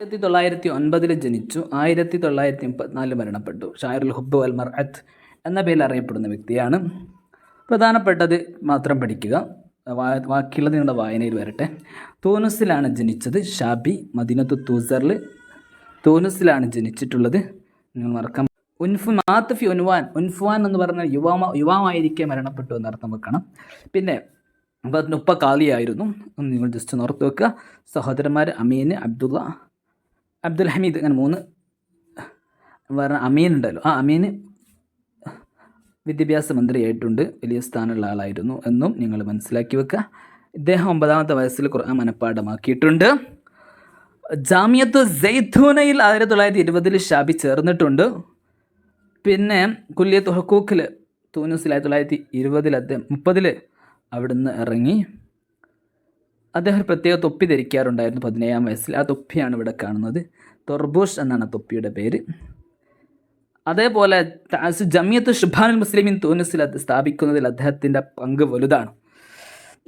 1909 ജനിച്ചു, 1934 മരണപ്പെട്ടു. ഷായറുൽ ഹുബ്ബ് വൽ മർഅത്ത് എന്ന പേരിൽ അറിയപ്പെടുന്ന വ്യക്തിയാണ്. പ്രധാനപ്പെട്ടത് മാത്രം പഠിക്കുക, ബാക്കിയുള്ളത് നിങ്ങളുടെ വായനയിൽ വരട്ടെ. തൂനിസിലാണ് ജനിച്ചത്. ഷാബി മദീനത്തു തൂസറിൽ തൂനിസിലാണ് ജനിച്ചിട്ടുള്ളത്. നിങ്ങൾ മറക്കാം. മാത്തഫി ഉൻഫുവാൻ എന്ന് പറഞ്ഞാൽ യുവാവായിരിക്കെ മരണപ്പെട്ടു എന്നർത്ഥം വെക്കണം. പിന്നെ ഉപ്പ കാളിയായിരുന്നു. നിങ്ങൾ ജസ്റ്റ് ഒന്ന് ഓർത്ത് വെക്കുക. സഹോദരന്മാർ അമീൻ, അബ്ദുൽ ഹമീദ്, അങ്ങനെ 3 പറഞ്ഞ അമീൻ ഉണ്ടല്ലോ. അമീൻ വിദ്യാഭ്യാസ മന്ത്രിയായിട്ടുണ്ട്, വലിയ സ്ഥാനമുള്ള ആളായിരുന്നു എന്നും നിങ്ങൾ മനസ്സിലാക്കി വെക്കുക. ഇദ്ദേഹം 9ാമത്തെ വയസ്സിൽ ഖുർആൻ മനഃപ്പാഠമാക്കിയിട്ടുണ്ട്. ജാമിയത്തു സൈത്തൂനയിൽ 1920 ഷാബി ചേർന്നിട്ടുണ്ട്. പിന്നെ കുല്ലിയത്ത് ഹുക്കൂക്കിൽ തൂനിസിൽ 1920 അദ്ദേഹം 30 അവിടുന്ന് ഇറങ്ങി. അദ്ദേഹം ഒരു പ്രത്യേക തൊപ്പി ധരിക്കാറുണ്ടായിരുന്നു 17ാം വയസ്സിൽ. ആ തൊപ്പിയാണ് ഇവിടെ കാണുന്നത്. തൊർബൂഷ് എന്നാണ് തൊപ്പിയുടെ പേര്. അതേപോലെ ജമിയത്ത് ഷുബാനുൽ മുസ്ലിമീൻ തൂനിസിൽ അത് സ്ഥാപിക്കുന്നതിൽ അദ്ദേഹത്തിൻ്റെ പങ്ക് വലുതാണ്.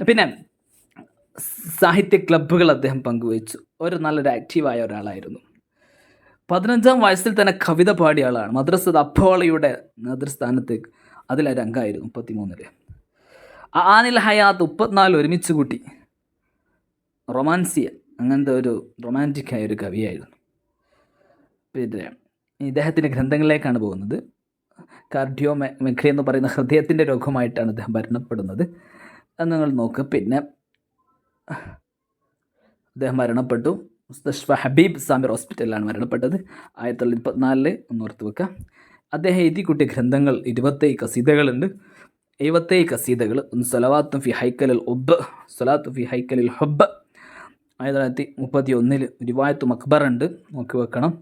പിന്നെ സാഹിത്യ ക്ലബ്ബുകൾ അദ്ദേഹം പങ്കുവച്ചു. നല്ലൊരു ആക്റ്റീവായ ഒരാളായിരുന്നു. 15ാം വയസ്സിൽ തന്നെ കവിത പാടിയ ആളാണ്. മദ്രസ അപ്പോളയുടെ നേതൃസ്ഥാനത്തേക്ക് അതിലൊരംഗമായിരുന്നു 33. ആനിൽ ഹയാത്ത് 34 ഒരുമിച്ച് കൂട്ടി. റൊമാൻസിയ, അങ്ങനത്തെ ഒരു റൊമാൻറ്റിക്കായ ഒരു കവിയായിരുന്നു. പിന്നെ ഇദ്ദേഹത്തിൻ്റെ ഗ്രന്ഥങ്ങളിലേക്കാണ് പോകുന്നത്. കാർഡിയോ മെഗ്രി എന്ന് പറയുന്ന ഹൃദയത്തിൻ്റെ രോഗമായിട്ടാണ് അദ്ദേഹം മരണപ്പെടുന്നത്. അത് നിങ്ങൾ നോക്കുക. പിന്നെ അദ്ദേഹം മരണപ്പെട്ടു. മുസ്തഷ്ഫ ഹബീബ് സാമിർ ഹോസ്പിറ്റലിലാണ് മരണപ്പെട്ടത് 1934. ഒന്ന് ഓർത്ത് വെക്കുക. അദ്ദേഹം എഴുതി കൂട്ടിയ ഗ്രന്ഥങ്ങൾ 27 കസീദകളുണ്ട്. 77 കസീദകൾ. ഒന്ന് സലവാത്തും ഫി ഹൈക്കലിൽ ഉബ്ബ്, സലാത്തു ഫി ഹൈക്കലിൽ ഹുബ്ബ് 1931. റിവായത്തു മക്ബർ ഉണ്ട്, നോക്കി വെക്കണം.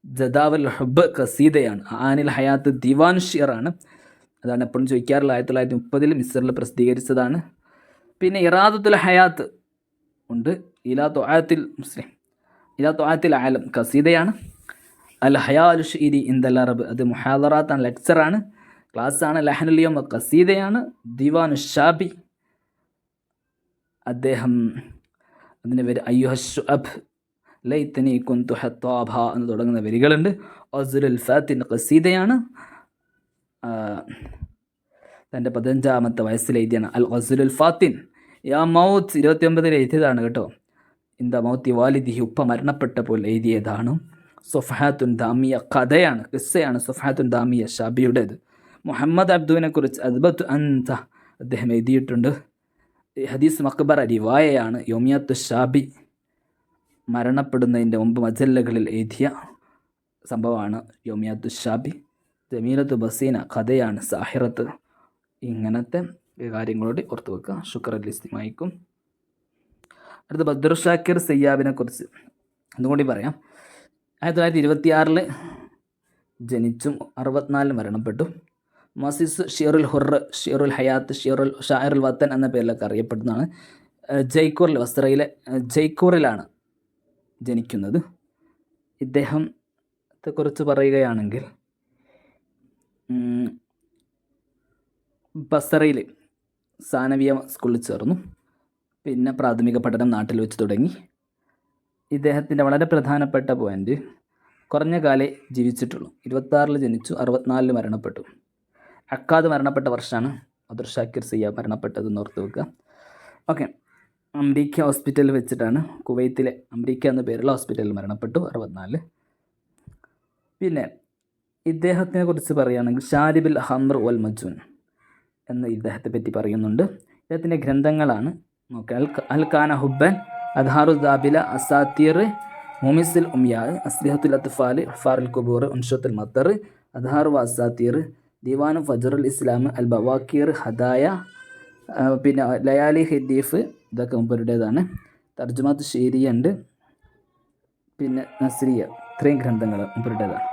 ജദാവൽ ഹുബ്ബ് കസീദയാണ്. ആനിൽ ഹയാത്ത് ദിവാൻ ഷിയറാണ്. അതാണ് എപ്പോഴും ചോദിക്കാറുള്ള. 1930 മിസ്റിൽ പ്രസിദ്ധീകരിച്ചതാണ്. പിന്നെ ഇറാദത്തുൽ ഹയാത്ത് ഉണ്ട്. ഇലാ തൊആത്തിൽ മുസ്ലിം, ഇലാ തൊആത്തിൽ ആലം കസീദയാണ്. അൽ ഹയാൽ ഷീരി ഇന്ദൽ അറബ്, അത് മുഹാദറാത്താണ്, ലെക്ചറാണ്, ക്ലാസ്സാണ്. ലഹനുലിയം കസീദയാണ്. ദിവാനു ഷാബി, അദ്ദേഹം അതിൻ്റെ പേര് അയ്യുഹുഅബ് ലൈതനി കുന്തു ഹത്താബ എന്ന് തുടങ്ങുന്ന വരികളുണ്ട്. അസുലുൽ ഫാത്തിൻ ഖസീദയാണ്. തൻ്റെ 15ാമത്തെ വയസ്സിൽ എഴുതിയാണ് അൽ ഗസുലുൽ ഫാത്തിൻ. യാ മൗത്ത് 29 എഴുതിയതാണ് കേട്ടോ. ഇന്ത മൗത്തി വാലിദിഹി, ഉപ്പ മരണപ്പെട്ടപ്പോൾ എഴുതിയതാണ്. സൊഫഹാത്തുൻ ദാമിയ കഥയാണ്, ഖിസ്സയാണ്. സൊഫഹാത്തുൻ ദാമിയ ഷാബിയുടേത്. മുഹമ്മദ് അബ്ദുവിനെ കുറിച്ച് അദ്ബത്ത് അൻത അദ്ദേഹം എഴുതിയിട്ടുണ്ട്. ഹദീസ് മക്ബറ റിവായയാണ്. യോമിയത്ത് ഷാബി മരണപ്പെടുന്നതിൻ്റെ മുമ്പ് മജല്ലകളിൽ എഴുതിയ സംഭവമാണ് യോമിയത്ത് ഷാബി. ജമീലത്ത് ബസീന കഥയാണ്. സാഹിറത്ത്, ഇങ്ങനത്തെ കാര്യങ്ങളോട് ഓർത്ത് വെക്കുക. ശുക്രൽ ഇസ്തിമായിക്കും. അടുത്ത ബദ്ർ ഷാക്കിർ സയ്യാബിനെ കുറിച്ച് അതുകൂടി പറയാം. 1926 ജനിച്ചും 64 മരണപ്പെട്ടു. മസിസ് ഷിയറുൽ ഹുറ്, ഷിയറുൽ ഹയാത്ത്, ഷായറുൽ വത്തൻ എന്ന പേരിലൊക്കെ അറിയപ്പെടുന്നതാണ്. ജയ്ക്കൂറിൽ, വസ്ത്രയിലെ ജയ്ക്കൂറിലാണ് ജനിക്കുന്നത്. ഇദ്ദേഹത്തെക്കുറിച്ച് പറയുകയാണെങ്കിൽ ബസറയിൽ സാനവിയ സ്കൂളിൽ ചേർന്നു. പിന്നെ പ്രാഥമിക പഠനം നാട്ടിൽ വെച്ച് തുടങ്ങി. ഇദ്ദേഹത്തിൻ്റെ വളരെ പ്രധാനപ്പെട്ട പോയിൻ്റ്, കുറഞ്ഞ കാലേ ജീവിച്ചിട്ടുള്ളൂ. 26 ജനിച്ചു, 64 മരണപ്പെട്ടു. അക്കാദ് മരണപ്പെട്ട വർഷമാണ് ബദ്ർ ഷാക്കിർ സയ്യാബ് മരണപ്പെട്ടതെന്ന് ഓർത്ത് വെക്കുക. ഓക്കെ. അംരീക്ക ഹോസ്പിറ്റലിൽ വെച്ചിട്ടാണ്, കുവൈത്തിലെ അംരീക്ക എന്ന പേരുള്ള ഹോസ്പിറ്റലിൽ മരണപ്പെട്ടു 64. പിന്നെ ഇദ്ദേഹത്തിനെ കുറിച്ച് പറയുകയാണെങ്കിൽ ഷാരിബിൽ ഹംർ വൽ മജൂൻ എന്ന് ഇദ്ദേഹത്തെ പറ്റി പറയുന്നുണ്ട്. ഇദ്ദേഹത്തിൻ്റെ ഗ്രന്ഥങ്ങളാണ് നോക്കുക. അൽ ഖാന ഹുബ്ബൻ, അദ്ഹാറു ദാബില, അസാത്തീർ, മുമിസിൽ ഉംയാ, അസ്ലിഹത്തുൽ അത്ഫാൽ, ഫാറുൽ കുബൂർ, ഉൻഷത്തുൽ മത്തർ, അദ്ഹാറു അസാത്തീർ, ദിവാനു ഫജറുൽ ഇസ്ലാം, അൽ ബവാക്കീർ, ഹദായ, പിന്നെ ലയാലി ഹിദീഫ്, ഇതൊക്കെ മുമ്പരുടേതാണ്. തർജുമാത്ത് ഷീരിയ ഉണ്ട്. പിന്നെ നസ്രിയ, ഇത്രയും ഗ്രന്ഥങ്ങൾ മുമ്പരുടേതാണ്.